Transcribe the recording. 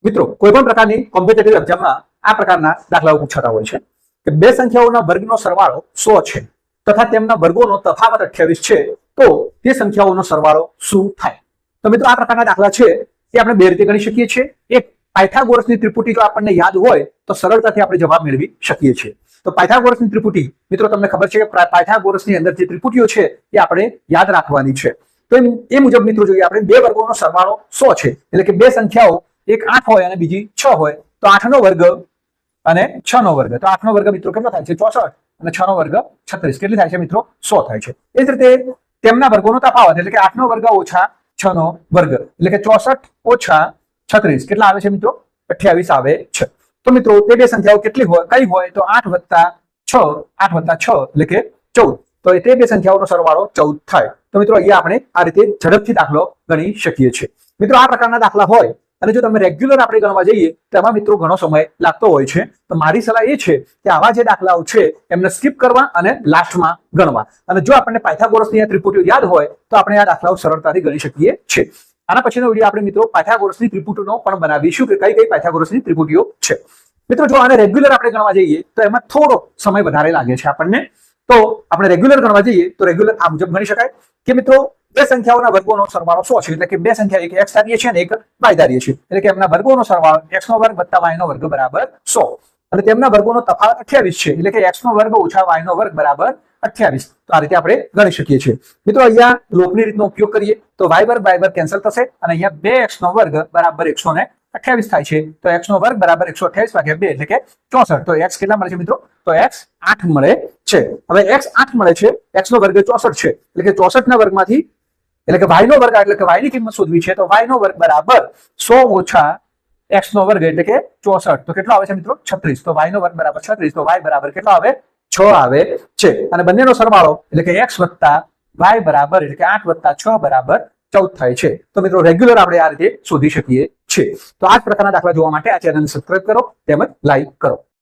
મિત્રો કોઈપણ પ્રકારની કોમ્પિટિટિવ એક્ઝામમાં આ પ્રકારના દાખલાઓ પૂછાતા હોય છે કે બે સંખ્યાઓના વર્ગનો સરવાળો 100 છે તથા તેમના વર્ગોનો તફાવત 28 છે તો તે સંખ્યાઓનો સરવાળો શું થાય। તો મિત્રો આ પ્રકારના દાખલા છે એ આપણે બે રીતે ગણી શકીએ છીએ। એક પાયથાગોરસની ત્રિપુટી જો આપણને યાદ હોય તો સરળતાથી આપણે જવાબ મેળવી શકીએ છીએ। તો પાયથાગોરસની ત્રિપુટી મિત્રો તમને ખબર છે કે પાયથાગોરસની અંદર જે ત્રિપુટીઓ છે એ આપણે યાદ રાખવાની છે। તો એ મુજબ મિત્રો જોઈએ આપણે બે વર્ગોનો સરવાળો 100 છે એટલે કે બે સંખ્યાઓ એક 8 હોય અને બીજી 6 હોય તો 8 નો વર્ગ અને 6 નો વર્ગ, તો 8 નો વર્ગ મિત્રો કેટલો થાય છે 64 અને 6 નો વર્ગ 36, કેટલી થાય છે મિત્રો 100 થાય છે। એ જ રીતે તેમના વર્ગોનો તફાવત એટલે કે 8 નો વર્ગ ઓછા 6 નો વર્ગ એટલે કે 64 ઓછા 36 કેટલા આવે છે મિત્રો 28 આવે છે। તો મિત્રો તે બે સંખ્યાઓ કેટલી હોય કઈ હોય તો 8 વત્તા 6 એટલે કે 14, તો તે બે સંખ્યાઓનો સરવાળો 14 થાય। તો મિત્રો અહીંયા આપણે આ રીતે ઝડપથી દાખલો ગણી શકીએ છીએ। મિત્રો આ પ્રકારના દાખલા હોય અને જો તમે રેગ્યુલર આપણે ગણવા જઈએ તો એમાં મિત્રો ઘણો સમય લાગતો હોય છે। તો મારી સલાહ એ છે કે આવા જે દાખલાઓ છે એમને સ્કીપ કરવા અને લાસ્ટમાં ગણવા, અને જો આપણને પાયથાગોરસની ત્રિપુટીઓ યાદ હોય તો આપણે આ દાખલાઓ સરળતાથી ગણી શકીએ છીએ। આના પછીનો વિડીયો આપણે મિત્રો પાયથાગોરસની ત્રિપુટીનો પણ બનાવીશું કે કઈ કઈ પાયથાગોરસની ત્રિપુટીઓ છે। મિત્રો જો આને રેગ્યુલર આપણે ગણવા જઈએ તો એમાં થોડો સમય વધારે લાગે છે આપણને। તો આપણે રેગ્યુલર ગણવા જઈએ તો રેગ્યુલર આ મુજબ ગણી શકાય કે મિત્રો બે સંખ્યાઓના વર્ગોનો સરવાળો 100 છે એટલે કે બે સંખ્યા એક x ધારીએ છે અને એક y ધારીએ છે એટલે કે એમના વર્ગોનો સરવાળો x નો વર્ગ વત્તા y નો વર્ગ બરાબર 100 અને તેમના વર્ગોનો તફાવત 28 છે એટલે કે x નો વર્ગ ઓછા y નો વર્ગ બરાબર 28। તો આ રીતે આપણે ગણી શકીએ છીએ। મિત્રો અહીંયા લોપની રીતનો ઉપયોગ કરીએ તો y વર્ગ કેન્સલ થશે અને અહીંયા 2x નો વર્ગ બરાબર 128 થાય છે। તો x નો વર્ગ બરાબર 128 ભાગ્યા 2 એટલે કે 64। તો x કેટલા મળે છે મિત્રો તો x 8 મળે છે। હવે x 8 મળે છે, x નો વર્ગ 64 છે એટલે કે 64 ના વર્ગમાંથી એટલે કે y નો વર્ગ એટલે કે y ની કિંમત શોધવી છે તો y નો વર્ગ બરાબર 100 ઓછા x નો વર્ગ એટલે કે 64, તો કેટલો આવે છે મિત્રો 36। તો y નો વર્ગ બરાબર 36, તો y બરાબર કેટલો આવે 6 આવે છે અને બંનેનો સરવાળો એટલે કે x વત્તા y બરાબર એટલે કે 8 વત્તા 6 બરાબર 14 થાય છે। તો મિત્રો રેગ્યુલર આપણે આ રીતે શોધી શકીએ છીએ। તો આ જ પ્રકારના દાખલા જોવા માટે આ ચેનલને સબસ્ક્રાઇબ કરો તેમજ લાઈક કરો।